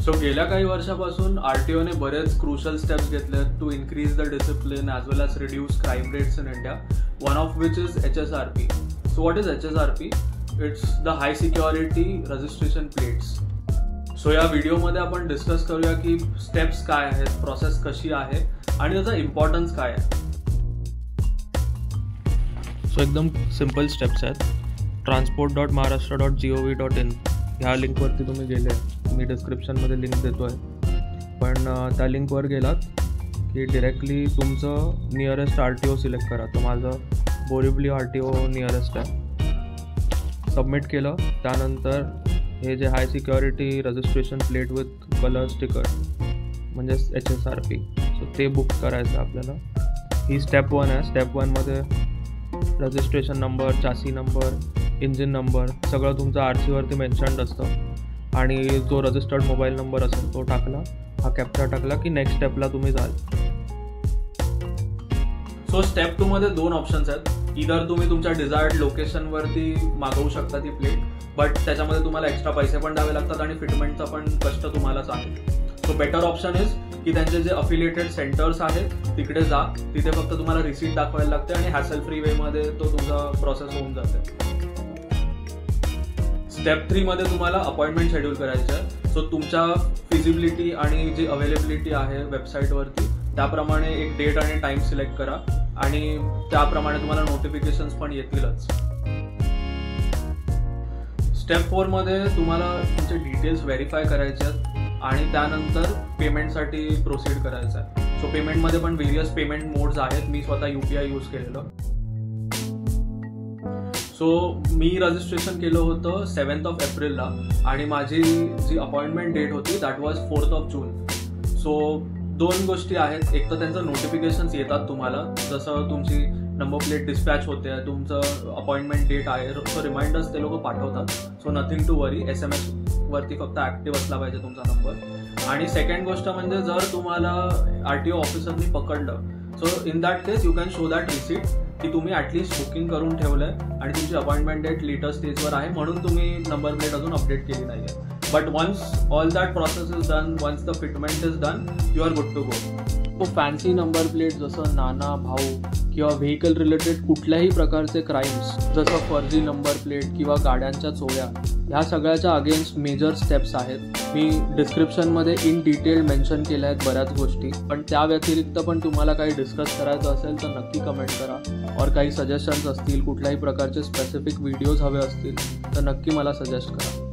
So गेल्या काही वर्षापासून आरटीओने बरेच क्रुशल स्टेप्स घेतले to increase the discipline as well as reduce crime rates in India, one of which is HSRP. So what is HSRP? It's the high security registration plates. So या व्हिडिओमध्ये आपण discuss करूया की steps काय आहेत, process कशी आहे आणि त्याचा इम्पॉर्टन्स काय आहे. सो एकदम सिम्पल स्टेप्स आहेत. transport.maharashtra.gov.in ह्या लिंकवरती तुम्ही गेले, मी डिस्क्रिप्शनमध्ये लिंक देतो आहे, पण त्या लिंकवर गेलात की डिरेक्टली तुमचं नियरेस्ट RTO सिलेक्ट करा. तर माझं बोरिवली RTO नियरेस्ट आहे. सबमिट केलं, त्यानंतर हे जे high security registration plate with colour sticker म्हणजेच HSRP, सो ते बुक करायचं आपल्याला. ही स्टेप 1 आहे. स्टेप 1मध्ये registration number, chassis number, engine number सगळं तुमचं RC वरती मेन्शन्ड असतं आणि जो रजिस्टर्ड मोबाईल नंबर असेल तो टाकला, हा कॅप्चा टाकला की नेक्स्ट स्टेपला तुम्ही जाल. सो स्टेप 2 मध्ये 2 ऑप्शन्स आहेत. इधर तुम्ही तुमच्या डिझायर्ड लोकेशनवरती मागवू शकता ती प्लेट, बट त्याच्यामध्ये तुम्हाला एक्स्ट्रा पैसे पण द्यावे लागतात आणि फिटमेंटचा पण कष्ट तुम्हालाच आहे. सो बेटर ऑप्शन इज की त्यांचे जे अफिलिएटेड सेंटर्स आहेत तिकडे जा, तिथे फक्त तुम्हाला रिसीट दाखवायला लागते आणि हॅसल फ्री वेमध्ये तो तुमचा प्रोसेस होऊन जाते. स्टेप 3 मध्ये तुम्हाला अपॉइंटमेंट शेड्यूल करायची आहे. सो तुमच्या फिजिबिलिटी आणि जी अवेलेबिलिटी आहे वेबसाईटवरती त्याप्रमाणे एक डेट आणि टाइम सिलेक्ट करा आणि त्याप्रमाणे तुम्हाला नोटिफिकेशन्स पण येतीलच. स्टेप 4 मध्ये तुम्हाला तुमचे डिटेल्स व्हेरीफाय करायचे आहेत आणि त्यानंतर पेमेंटसाठी प्रोसीड करायचं आहे. सो पेमेंटमध्ये पण व्हेरियस पेमेंट मोड्स आहेत. मी स्वतः UPI यूज केलेलं. सो मी रजिस्ट्रेशन केलं होतं 7 एप्रिलला आणि माझी जी अपॉइंटमेंट डेट होती दॅट वॉज 4 जून. सो 2 गोष्टी आहेत. एक तर त्यांचं नोटिफिकेशन्स येतात तुम्हाला, जसं तुमची नंबर प्लेट डिस्पॅच होते, तुमचं अपॉइंटमेंट डेट आहे, सो रिमाइंडर्स ते लोक पाठवतात. So nothing to worry. SMS वरती फक्त ॲक्टिव्ह असला पाहिजे तुमचा नंबर. आणि सेकंड गोष्ट म्हणजे जर तुम्हाला RTO ऑफिसरनी पकडलं, so in that case you can show that receipt की तुम्ही ॲटलिस्ट बुकिंग करून ठेवलं आहे आणि तुमची अपॉइंटमेंट डेट लेटर स्टेजवर आहे म्हणून तुम्ही नंबर प्लेट अजून अपडेट केली नाही आहे. But once all that process is done, once the fitment is done, you are good to go. तो फॅन्सी नंबर प्लेट जसं नाना, भाऊ किंवा व्हेकल रिलेटेड कुठल्याही प्रकारचे क्राईम्स जसं फर्जी नंबर प्लेट किंवा गाड्यांच्या चोऱ्या, ह्या सगळ्याच्या अगेन्स्ट मेजर स्टेप्स आहेत. मी डिस्क्रिप्शनमध्ये इन डिटेल मेन्शन केल्या आहेत बऱ्याच गोष्टी, पण त्या व्यतिरिक्त पण तुम्हाला काही डिस्कस करायचं असेल तर नक्की कमेंट करा. और काही सजेशन्स असतील, कुठल्याही प्रकारचे स्पेसिफिक व्हिडिओज हवे असतील तर नक्की मला सजेस्ट करा.